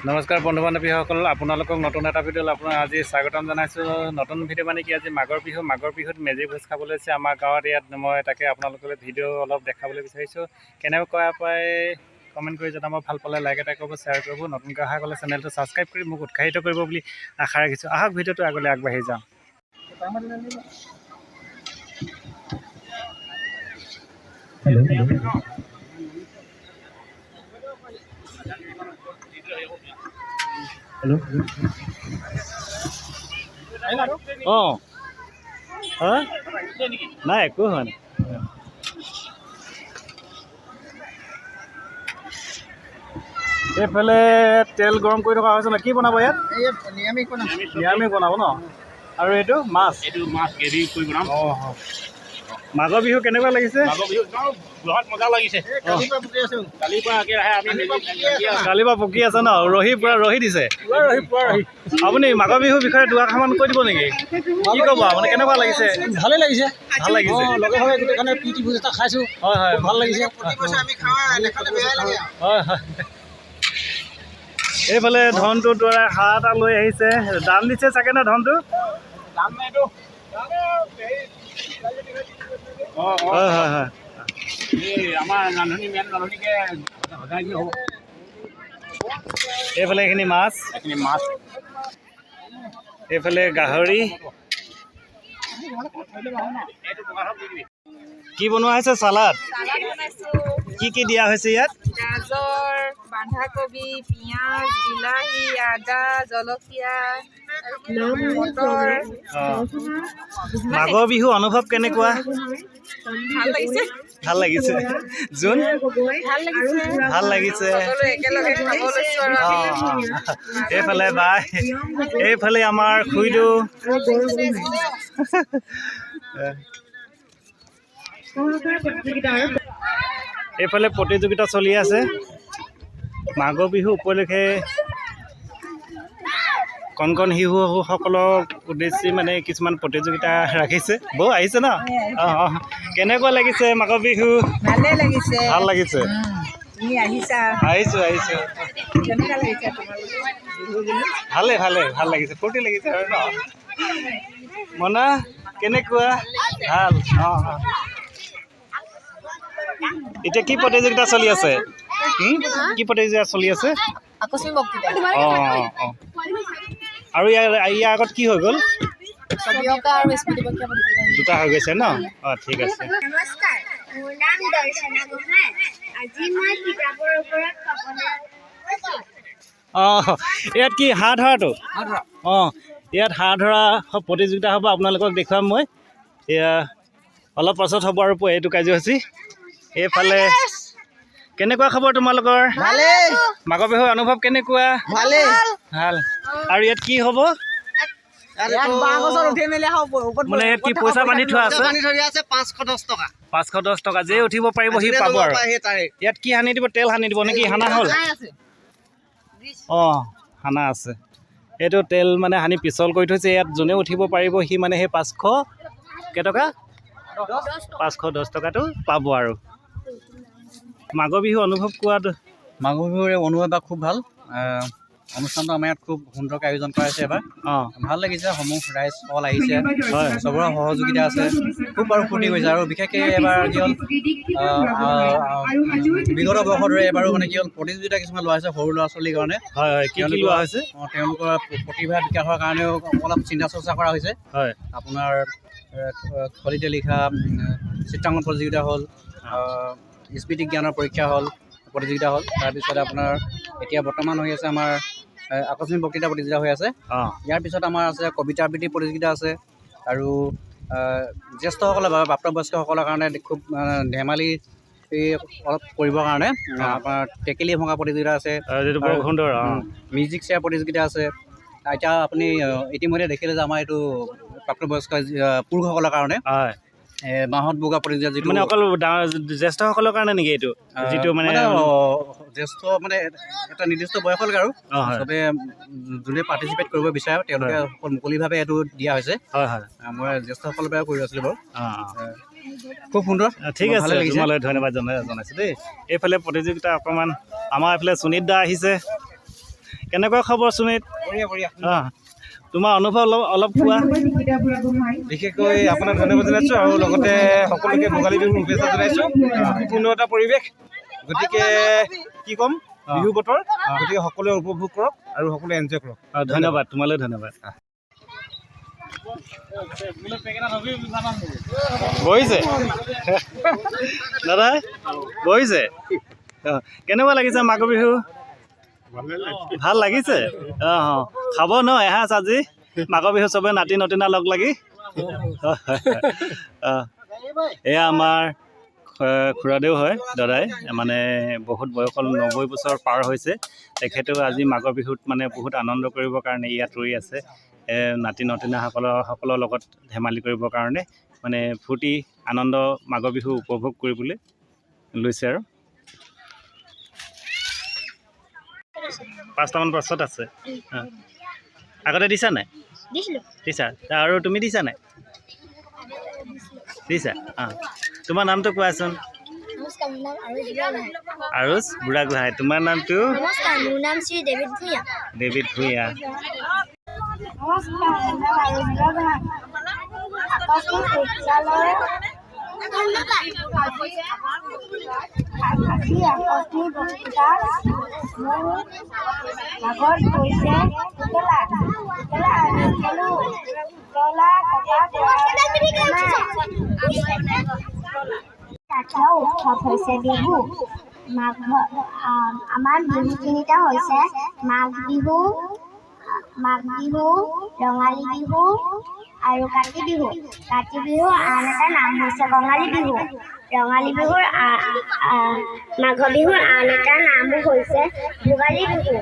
নমস্কাৰ বন্ধু বান্ধৱীসকল, আপোনালোকক নতুন এটা ভিডিঅ'লৈ আজি স্বাগতম জনাইছোঁ। নতুন ভিডিঅ' মানে কি, আজি মাঘৰ বিহুত মেজি ভোজ খাবলৈ হৈছে আমাৰ গাঁৱত। ইয়াত মই তাকে আপোনালোকলৈ ভিডিঅ' অলপ দেখাবলৈ বিচাৰিছোঁ। কেনেকুৱা পাই কমেণ্ট কৰি জনাব, ভাল পালে লাইক এটা কৰিব, শ্বেয়াৰ কৰিব, নতুনকৈ অহা গ'লে চেনেলটো ছাবস্ক্ৰাইব কৰি মোক উৎসাহিত কৰিব বুলি আশা ৰাখিছোঁ। আহক ভিডিঅ'টো আগলৈ আগবাঢ়ি যাওঁ। অঁ হয় নাই, একো হোৱা নাই। এইফালে তেল গৰম কৰি থকা হৈছে ন, কি বনাব ইয়াত? নিৰামিষ বনাব ন। আৰু এইটো মাছ গ্ৰেভি কৰি বনাম। অঁ মাঘৰ বিহু কেনেকুৱা লাগিছে? মাঘৰ বিহু বহুত মজা লাগিছে। কালিৰ পৰা পকি আছে ন, ৰহি দিছে। আপুনি মাঘৰ বিহুৰ বিষয়ে দুআষাৰমান কৈ দিব নেকি? কি ক'ব মানে, কেনেকুৱা লাগিছে? ভালেই লাগিছে, ভাল লাগিছে। লগে ভাগে গোটেইখনে প্ৰীতি ভোজ এটা খাইছোঁ। হয় হয়, ভাল লাগিছে। হয় হয়। এইফালে ধনটো তোৰা হাঁহ এটা লৈ আহিছে, দাম দিছে চাগে ন ধনটো? হয় হয় হয়। এইফালে এইখিনি মাছ, এইফালে গাহৰি। কি বনোৱা হৈছে? চালাড। কি কি দিয়া হৈছে ইয়াত? গাজৰ, বন্ধাকবি, পিঁয়াজ, বিলাহী, আদা, জলকীয়া, মটৰ। মাঘৰ বিহু অনুভৱ কেনেকুৱা? ভাল লাগিছে। ভাল লাগিছে। জোন ভাল লাগিছে। সকলোৱে একেলগে খাব লৈছোঁ আৰু এইফালে বাই, এইফালে আমাৰ খুইদু। এইফালে প্ৰতিযোগিতা চলি আছে। মাঘৰ বিহু উপলক্ষে কণ কণ শিশুসকলক উদ্দেশ্যি মানে কিছুমান প্ৰতিযোগিতা ৰাখিছে। বৌ আহিছে ন? অঁ কেনেকুৱা লাগিছে মাঘৰ বিহু? ভালেই লাগিছে। ভাল লাগিছে। তুমি আহিছা? আহিছোঁ। কেনেকুৱা লাগিছে তোমালোকৰ? ভালে ভাল লাগিছে, ফূৰ্তি লাগিছে আৰু ন। মনা কেনেকুৱা? ভাল। অঁ এতিয়া কি প্ৰতিযোগিতা চলি আছে? কি প্ৰতিযোগিতা চলি আছে? আকস্মিক বক্তৃতা। অঁ আৰু ইয়াৰ আগত কি হৈ গ'ল? আৰু স্মৃতি বক্তৃতা দুটা হৈ গৈছে ন? অঁ ঠিক আছে। নমস্কাৰ, মোৰ নাম দৰ্শনা গোহাঁই। আজি মই কিতাপৰ ওপৰত ক'বলৈ গৈছোঁ। অঁ ইয়াত কি হাঁহ ধৰাটো? অঁ ইয়াত হাঁহ ধৰা প্ৰতিযোগিতা হ'ব, আপোনালোকক দেখুৱাম মই। এয়া অলপ পাছত হ'ব আৰু এইটো কাৰ্যসূচী। এইফালে কেনেকুৱা খবৰ তোমালোকৰ? ভালেই মাঘৰ বিহুৰ অনুভৱ কেনেকুৱা? ভালেই। ভাল। আৰু ইয়াত কি হ'ব? মানে ইয়াত কি পইচা বান্ধি থোৱা আছে? 510 টকা। 510 টকা। যে উঠিব পাৰিব সি পাব আৰু। ইয়াত কি সানি দিব? তেল সানি দিব নেকি? সানা হ'ল? অঁ সানা আছে। এইটো তেল মানে সানি পিছল কৰি থৈছে। ইয়াত যোনে উঠিব পাৰিব সি মানে সেই 500 কেইটকা? 510 টকাটো পাব আৰু। মাঘৰ বিহু অনুভৱ কোৱাত? মাঘৰ বিহুৰ অনুভৱ খুব ভাল। অনুষ্ঠানটো আমাৰ ইয়াত খুব সুন্দৰকৈ আয়োজন কৰা হৈছে এবাৰ। অঁ ভাল লাগিছে, সমূহ ৰাইজ সকল আহিছে, হয়। চবৰে সহযোগিতা আছে, খুব বাৰু ফূৰ্তি কৰিছে। আৰু বিশেষকৈ এবাৰ কি হ'ল, বিগত বৰ্ষৰ দৰে এবাৰো মানে কি হ'ল, প্ৰতিযোগিতা কিছুমান লোৱা হৈছে সৰু ল'ৰা ছোৱালীৰ কাৰণে। হয় হয়, কি লোৱা হৈছে? তেওঁলোকৰ প্ৰতিভা বিকাশৰ কাৰণেও অলপ চিন্তা চৰ্চা কৰা হৈছে। হয় আপোনাৰ থলীতে লিখা চিত্ৰাংকন প্ৰতিযোগিতা হ'ল, স্মৃতি জ্ঞানৰ পৰীক্ষা হ'ল, প্ৰতিযোগিতা হ'ল। তাৰপিছত আপোনাৰ এতিয়া বৰ্তমান হৈ আছে আমাৰ আকস্মিক বক্তৃতা প্ৰতিযোগিতা হৈ আছে। অঁ ইয়াৰ পিছত আমাৰ আছে কবিতা আবৃত্তি প্ৰতিযোগিতা আছে। আৰু জ্যেষ্ঠসকলে বা প্ৰাপ্তবয়স্কসকলৰ কাৰণে খুব ধেমালি অলপ কৰিবৰ কাৰণে আপোনাৰ টেকেলি ভঙা প্ৰতিযোগিতা আছে, বৰ সুন্দৰ। মিউজিক চেয়াৰ প্ৰতিযোগিতা আছে। এতিয়া আপুনি ইতিমধ্যে দেখিলে যে আমাৰ এইটো প্ৰাপ্তবয়স্ক পুৰুষসকলৰ কাৰণে হয় বাঁহত বগা প্ৰতিযোগিতা, যিটো মানে অকল জ্যেষ্ঠসকলৰ কাৰণে নেকি এইটো? যিটো মানে জ্যেষ্ঠ মানে এটা নিৰ্দিষ্ট বয়সলৈকে আৰু চবে যোনে পাৰ্টিচিপেট কৰিব বিচাৰে তেওঁলোকে অকল মুকলিভাৱে এইটো দিয়া হৈছে। হয় হয়, মই জ্যেষ্ঠসকলৰ পৰাই কৰি আছিলোঁ বাৰু। অঁ খুব সুন্দৰ। ঠিক আছে, তোমালৈ ধন্যবাদ জনাইছোঁ দেই। এইফালে প্ৰতিযোগিতা অকণমান আমাৰ এইফালে সুনীত দা আহিছে। কেনেকুৱা খবৰ সুমিত? বঢ়িয়া বঢ়িয়া। তোমাৰ অনুভৱ অলপ কোৱা। বিশেষকৈ আপোনাক ধন্যবাদ জনাইছোঁ আৰু লগতে সকলোকে ভোগালী বিহুৰ শুভেচ্ছা জনাইছোঁ। সুন্দৰ এটা পৰিৱেশ, গতিকে কি ক'ম, বিহু বতৰ, গতিকে সকলোৱে উপভোগ কৰক আৰু সকলোৱে এনজয় কৰক। ধন্যবাদ, তোমালৈ ধন্যবাদ। বহিছে দাদা, বহিছে। কেনেকুৱা লাগিছে মাঘৰ বিহু? ভাল লাগিছে। খাব ন এসাঁজ আজি মাঘৰ বিহু চবে নাতি নতিনা লগ লাগি। এয়া আমাৰ খুৰাদেউ হয় দাদাই, মানে বহুত বয়স হ'ল, 90 বছৰ পাৰ হৈছে। তেখেতেও আজি মাঘৰ বিহুত মানে বহুত আনন্দ কৰিবৰ কাৰণে ইয়াত ৰৈ আছে, নাতি নতিনাসকলৰ লগত ধেমালি কৰিবৰ কাৰণে, মানে ফূৰ্তি আনন্দ মাঘৰ বিহু উপভোগ কৰিবলৈ লৈছে। আৰু 5টামান পাছত আছে। আগতে দিছা নাই? দিছা। আৰু তুমি দিছা নাই? দিছা। তোমাৰ নামটো কোৱাচোন। আৰুজ বুঢ়াগোহাঁই। তোমাৰ নামটো? নমস্কাৰ, মোৰ নাম শ্ৰী ডেভিড ভূঞা। ডেভিড ভূঞা। জাতীয় উৎসৱ হৈছে বিহু। আমাৰ বিহু তিনিটা হৈছে মাঘ বিহু, ৰঙালী বিহু আৰু কাতি বিহু। কাতি বিহুৰ আন এটা নাম হৈছে কঙালী বিহু। ৰঙালী বিহুৰ মাঘ বিহুৰ আন এটা নামো হৈছে ভোগালী বিহু।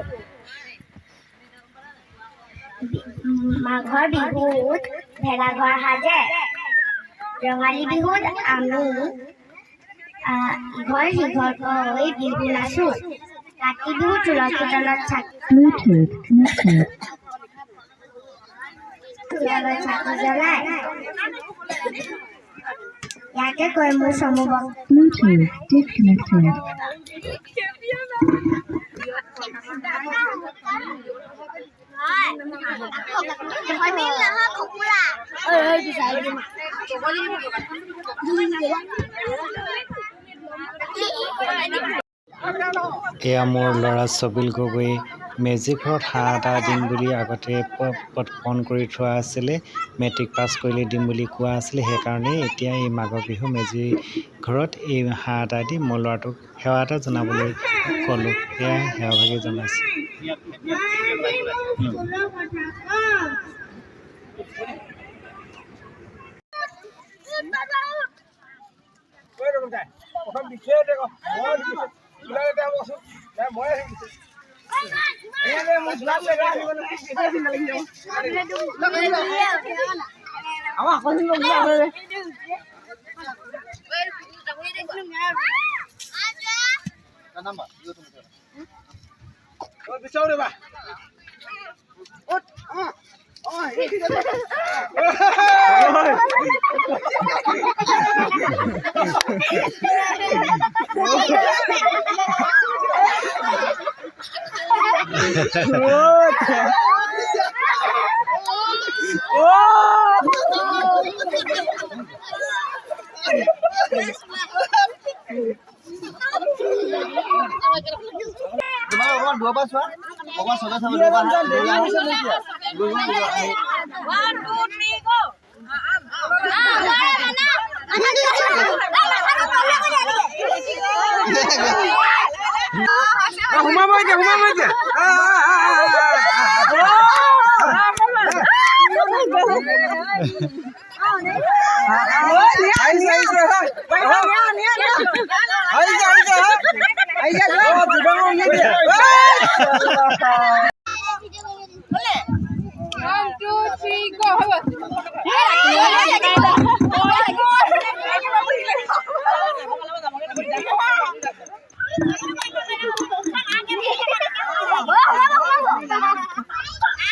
মাঘৰ বিহুত ভেলাঘৰ সাজে। ৰঙালী বিহুত আমি ইঘৰ সিঘৰকৈ বিহু নাচোঁ। কাতি বিহুত তুলসী তলত চাকি জ্বলাই। ইয়াকে কৈ মোৰ চমু এয়া মোৰ ল'ৰা ছবিল গগৈ। মেজিক ঘৰত হাঁহ এটা দিম বুলি আগতে ফোন কৰি থোৱা আছিলে। মেট্ৰিক পাছ কৰিলে দিম বুলি কোৱা আছিলে, সেইকাৰণে এতিয়া এই মাঘৰ বিহু মেজি ঘৰত এই হাঁহ এটা দি মোৰ ল'ৰাটোক সেৱা এটা জনাবলৈ ক'লোঁ। সেয়া সেৱাভাগি জনাইছোঁ।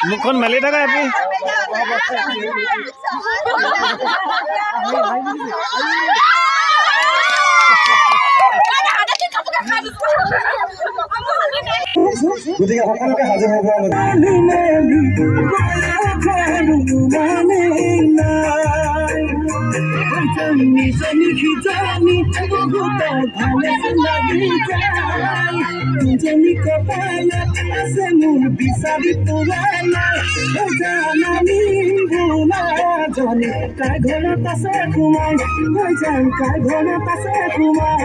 মুখখন মেলি থাকা আপনি। গতিকে সকলোকে হাজিৰ হ'ব ঘৰত আছে সোমাই যাম কাৰ ঘৰত আছে সোমাই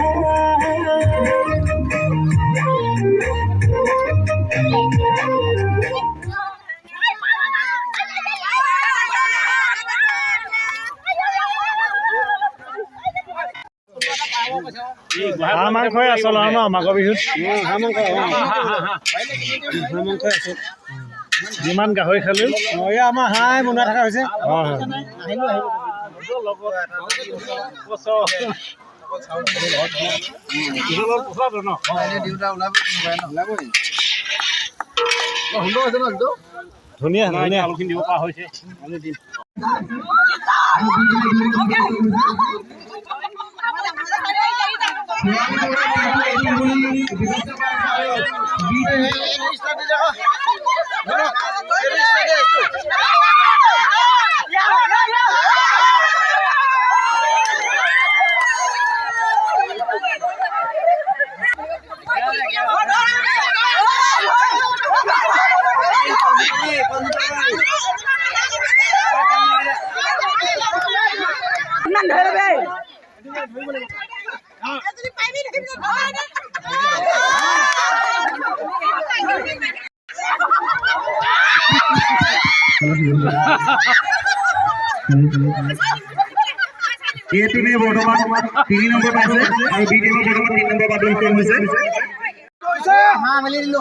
হাঁহ মাংসই আচল আৰু ন মাঘৰ বিহুত যিমান গাহৰি খালেও আমাৰ হাঁহ বনাই থকা হৈছে ধুনীয়া ধুনীয়া আলুখিনি দিব পৰা হৈছে A টিমে বৰ্তমান 3 নম্বৰ পাইছে আৰু B টিমে বৰ্তমান 3 নম্বৰ পাবলৈ সক্ষম হৈছে হাঁহ মেলি দিলো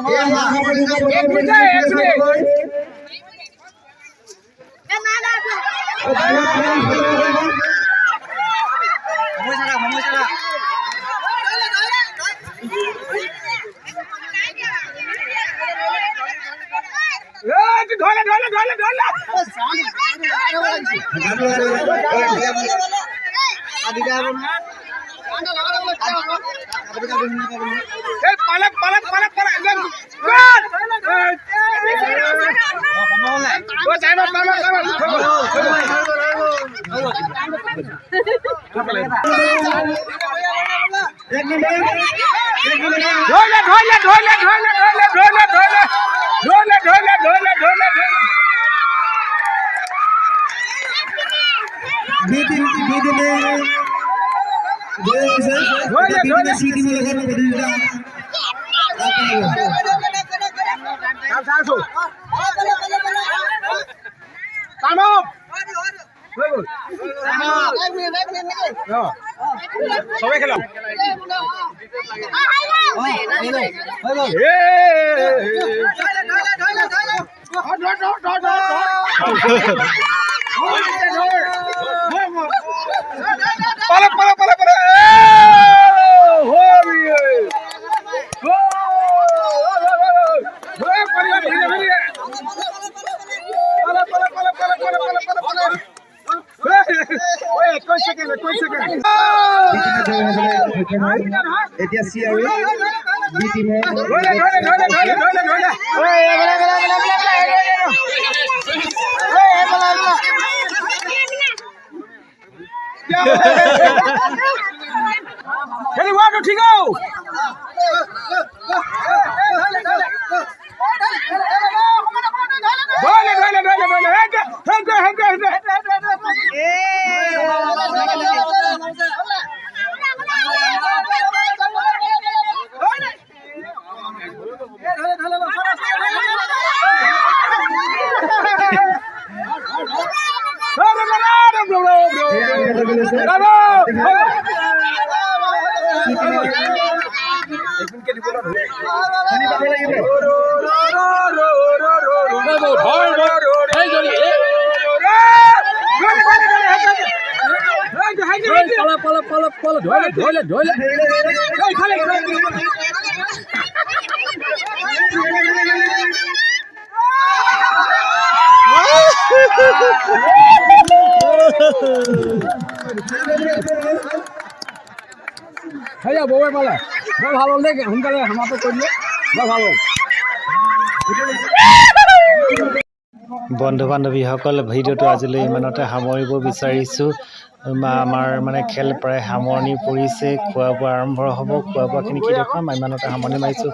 সবাই খেলাম পালা পালা পালা পালা এতিয়া চি আৰু বি টিমে ঠিক বউয়ে পালে বৰ ভাল হ'ল দেই সোনকালে সমাপ্ত কৰি দিলে বৰ ভাল হ'ল বন্ধু বান্ধৱীসকল ভিডিঅ'টো আজিলৈ ইমানতে সামৰিব বিচাৰিছোঁ আমাৰ মানে খেল প্ৰায় সামৰণি পৰিছে খোৱা বোৱা আৰম্ভ হ'ব খোৱা বোৱাখিনি কি দেখুৱাম ইমানতে সামৰণি মাৰিছোঁ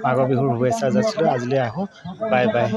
মাঘৰ বিহুৰ শুভেচ্ছা যাচিলোঁ আজিলৈ আহোঁ বাই বাই